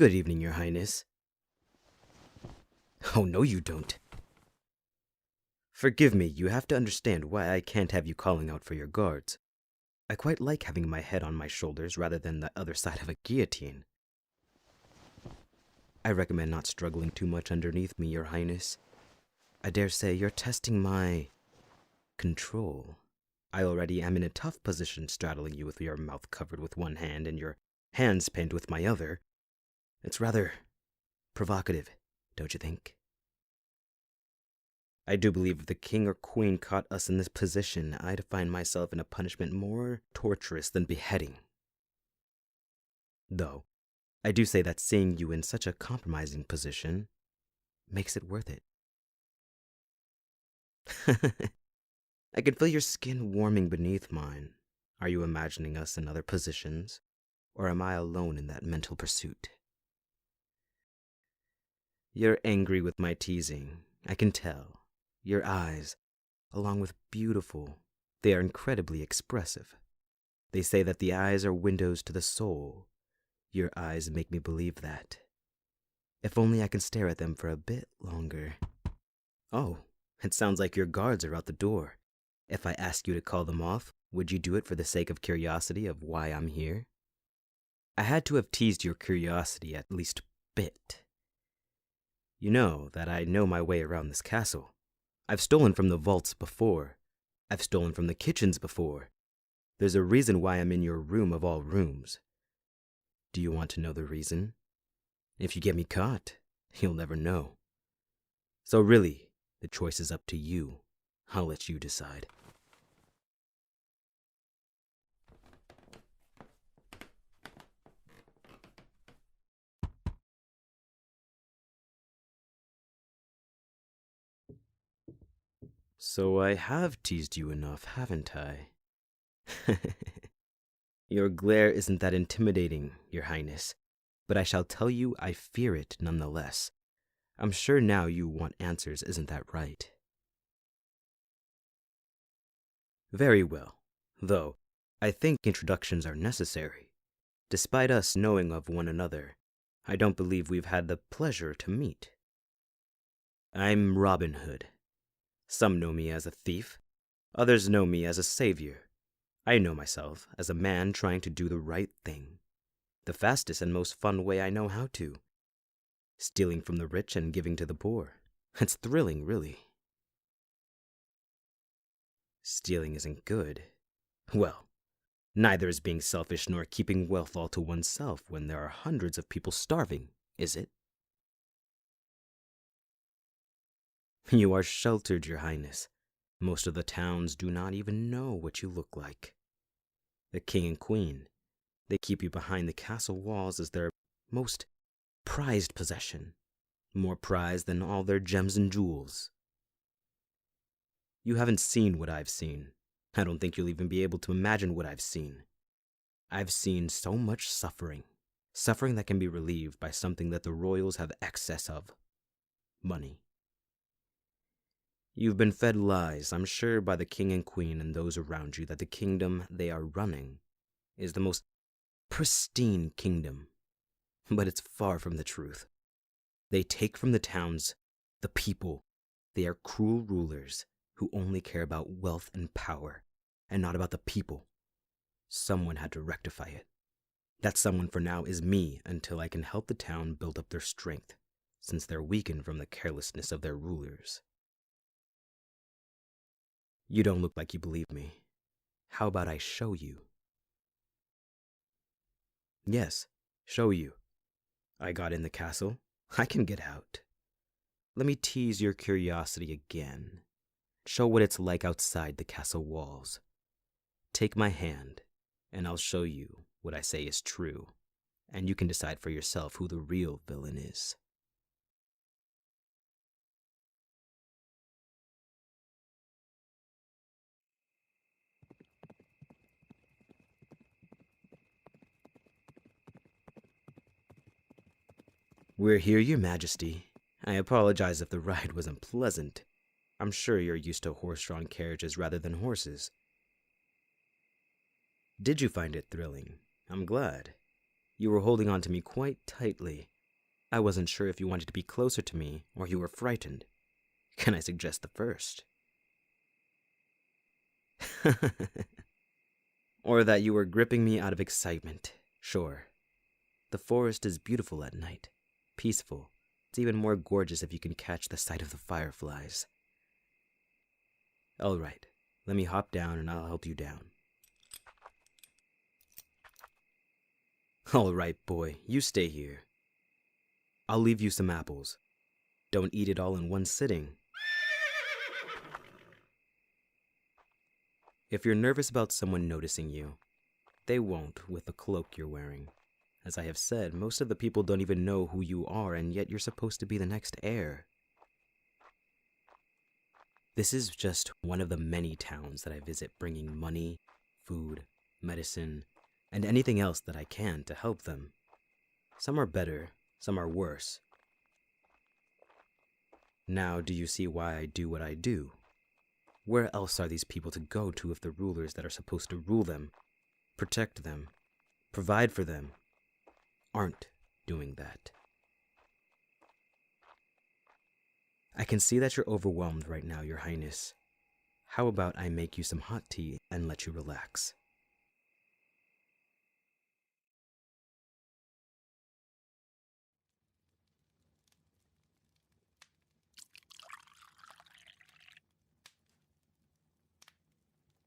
Good evening, Your Highness. Oh, no you don't. Forgive me, you have to understand why I can't have you calling out for your guards. I quite like having my head on my shoulders rather than the other side of a guillotine. I recommend not struggling too much underneath me, Your Highness. I dare say you're testing my control. I already am in a tough position straddling you with your mouth covered with one hand and your hands pinned with my other. It's rather provocative, don't you think? I do believe if the king or queen caught us in this position, I'd find myself in a punishment more torturous than beheading. Though, I do say that seeing you in such a compromising position makes it worth it. I can feel your skin warming beneath mine. Are you imagining us in other positions, or am I alone in that mental pursuit? You're angry with my teasing, I can tell. Your eyes, along with beautiful, they are incredibly expressive. They say that the eyes are windows to the soul. Your eyes make me believe that. If only I can stare at them for a bit longer. Oh, it sounds like your guards are out the door. If I ask you to call them off, would you do it for the sake of curiosity of why I'm here? I had to have teased your curiosity at least a bit. You know that I know my way around this castle. I've stolen from the vaults before. I've stolen from the kitchens before. There's a reason why I'm in your room of all rooms. Do you want to know the reason? If you get me caught, you'll never know. So really, the choice is up to you. I'll let you decide. So I have teased you enough, haven't I? Your glare isn't that intimidating, Your Highness, but I shall tell you I fear it nonetheless. I'm sure now you want answers, isn't that right? Very well, though I think introductions are necessary. Despite us knowing of one another, I don't believe we've had the pleasure to meet. I'm Robin Hood. Some know me as a thief, others know me as a savior. I know myself as a man trying to do the right thing, the fastest and most fun way I know how to. Stealing from the rich and giving to the poor. It's thrilling, really. Stealing isn't good. Well, neither is being selfish nor keeping wealth all to oneself when there are hundreds of people starving, is it? You are sheltered, Your Highness. Most of the towns do not even know what you look like. The king and queen, they keep you behind the castle walls as their most prized possession, more prized than all their gems and jewels. You haven't seen what I've seen. I don't think you'll even be able to imagine what I've seen. I've seen so much suffering, suffering that can be relieved by something that the royals have excess of: money. You've been fed lies, I'm sure, by the king and queen and those around you that the kingdom they are running is the most pristine kingdom. But it's far from the truth. They take from the towns the people. They are cruel rulers who only care about wealth and power, and not about the people. Someone had to rectify it. That someone for now is me until I can help the town build up their strength, since they're weakened from the carelessness of their rulers. You don't look like you believe me. How about I show you? Yes, show you. I got in the castle. I can get out. Let me tease your curiosity again. Show what it's like outside the castle walls. Take my hand, and I'll show you what I say is true, and you can decide for yourself who the real villain is. We're here, Your Majesty. I apologize if the ride was unpleasant. I'm sure you're used to horse-drawn carriages rather than horses. Did you find it thrilling? I'm glad. You were holding on to me quite tightly. I wasn't sure if you wanted to be closer to me or you were frightened. Can I suggest the first? Or that you were gripping me out of excitement. Sure. The forest is beautiful at night. Peaceful. It's even more gorgeous if you can catch the sight of the fireflies. All right. Let me hop down and I'll help you down. All right, boy. You stay here. I'll leave you some apples. Don't eat it all in one sitting. If you're nervous about someone noticing you, they won't with the cloak you're wearing. As I have said, most of the people don't even know who you are, and yet you're supposed to be the next heir. This is just one of the many towns that I visit bringing money, food, medicine, and anything else that I can to help them. Some are better, some are worse. Now, do you see why I do what I do? Where else are these people to go to if the rulers that are supposed to rule them, protect them, provide for them, aren't doing that? I can see that you're overwhelmed right now, Your Highness. How about I make you some hot tea and let you relax?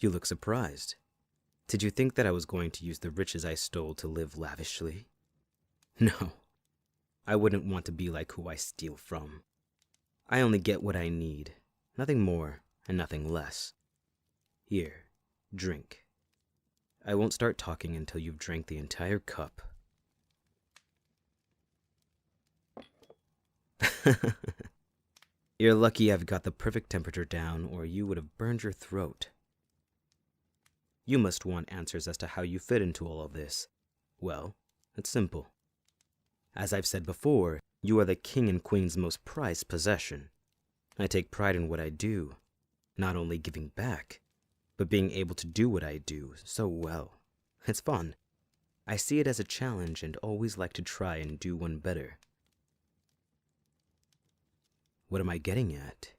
You look surprised. Did you think that I was going to use the riches I stole to live lavishly? No. I wouldn't want to be like who I steal from. I only get what I need, nothing more and nothing less. Here, drink. I won't start talking until you've drank the entire cup. You're lucky I've got the perfect temperature down, or you would have burned your throat. You must want answers as to how you fit into all of this. Well, it's simple. As I've said before, you are the king and queen's most prized possession. I take pride in what I do, not only giving back, but being able to do what I do so well. It's fun. I see it as a challenge and always like to try and do one better. What am I getting at?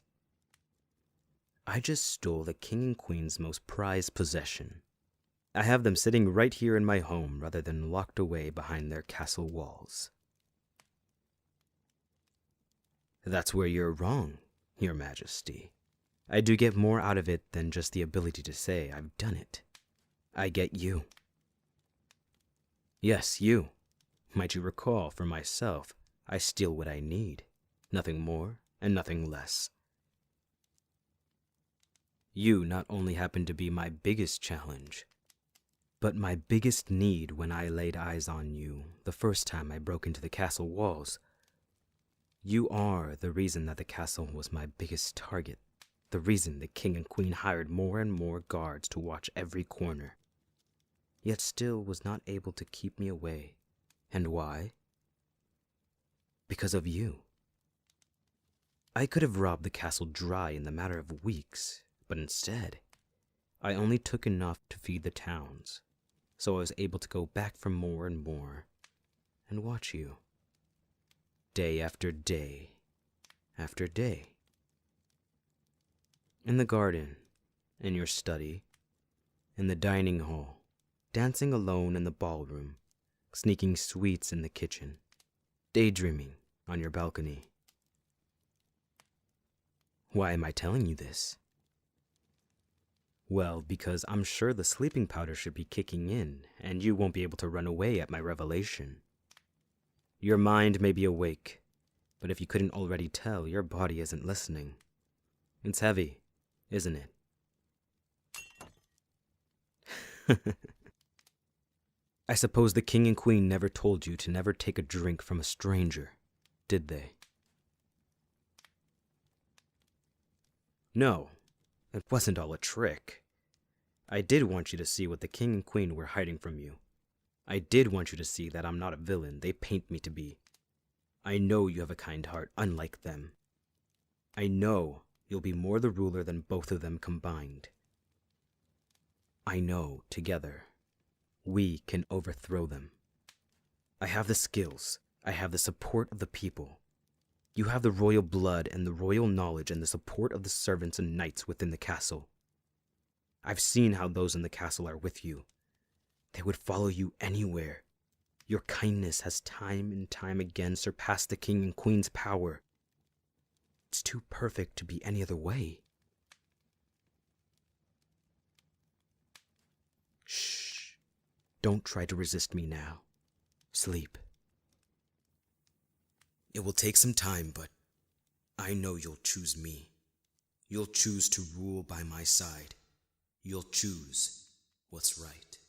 I just stole the king and queen's most prized possession. I have them sitting right here in my home rather than locked away behind their castle walls. That's where you're wrong, Your Majesty. I do get more out of it than just the ability to say I've done it. I get you. Yes, you. Might you recall, for myself, I steal what I need. Nothing more and nothing less. You not only happen to be my biggest challenge, but my biggest need when I laid eyes on you the first time I broke into the castle walls. You are the reason that the castle was my biggest target, the reason the king and queen hired more and more guards to watch every corner, yet still was not able to keep me away. And why? Because of you. I could have robbed the castle dry in the matter of weeks, but instead, I only took enough to feed the towns, so I was able to go back for more and more, and watch you. Day after day, after day. In the garden, in your study, in the dining hall, dancing alone in the ballroom, sneaking sweets in the kitchen, daydreaming on your balcony. Why am I telling you this? Well, because I'm sure the sleeping powder should be kicking in, and you won't be able to run away at my revelation. Your mind may be awake, but if you couldn't already tell, your body isn't listening. It's heavy, isn't it? I suppose the king and queen never told you to never take a drink from a stranger, did they? No, it wasn't all a trick. I did want you to see what the king and queen were hiding from you. I did want you to see that I'm not a villain they paint me to be. I know you have a kind heart, unlike them. I know you'll be more the ruler than both of them combined. I know, together, we can overthrow them. I have the skills. I have the support of the people. You have the royal blood and the royal knowledge and the support of the servants and knights within the castle. I've seen how those in the castle are with you. They would follow you anywhere. Your kindness has time and time again surpassed the king and queen's power. It's too perfect to be any other way. Shh. Don't try to resist me now. Sleep. It will take some time, but I know you'll choose me. You'll choose to rule by my side. You'll choose what's right.